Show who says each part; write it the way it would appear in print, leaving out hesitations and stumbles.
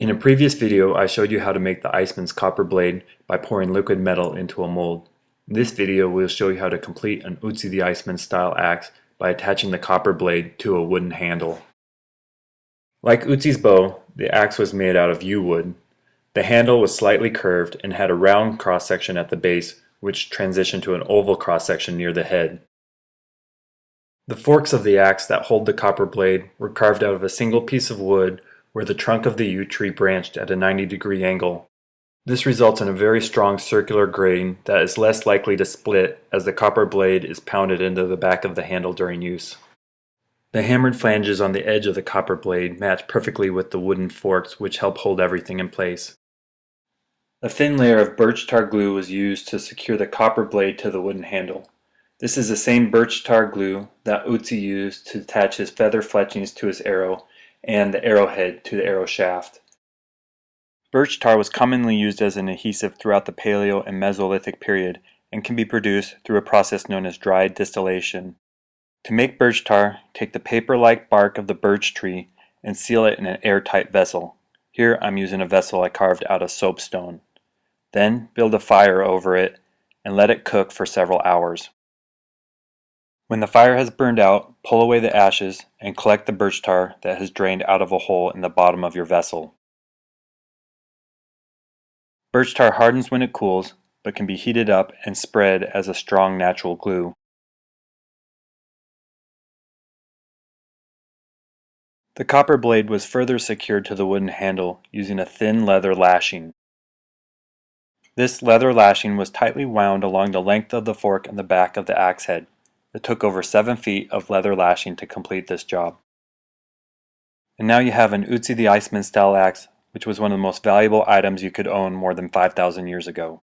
Speaker 1: In a previous video, I showed you how to make the Iceman's copper blade by pouring liquid metal into a mold. In this video, we'll show you how to complete an Otzi the Iceman style axe by attaching the copper blade to a wooden handle. Like Otzi's bow, the axe was made out of yew wood. The handle was slightly curved and had a round cross-section at the base, which transitioned to an oval cross-section near the head. The forks of the axe that hold the copper blade were carved out of a single piece of wood where the trunk of the yew tree branched at a 90-degree angle. This results in a very strong circular grain that is less likely to split as the copper blade is pounded into the back of the handle during use. The hammered flanges on the edge of the copper blade match perfectly with the wooden forks, which help hold everything in place. A thin layer of birch tar glue was used to secure the copper blade to the wooden handle. This is the same birch tar glue that Otzi used to attach his feather fletchings to his arrow and the arrowhead to the arrow shaft. Birch tar was commonly used as an adhesive throughout the Paleo and Mesolithic period and can be produced through a process known as dry distillation. To make birch tar, take the paper-like bark of the birch tree and seal it in an airtight vessel. Here I'm using a vessel I carved out of soapstone. Then build a fire over it and let it cook for several hours. When the fire has burned out, pull away the ashes and collect the birch tar that has drained out of a hole in the bottom of your vessel. Birch tar hardens when it cools, but can be heated up and spread as a strong natural glue. The copper blade was further secured to the wooden handle using a thin leather lashing. This leather lashing was tightly wound along the length of the fork and the back of the axe head. It took over 7 feet of leather lashing to complete this job. And now you have an Otzi the Iceman style axe, which was one of the most valuable items you could own more than 5,000 years ago.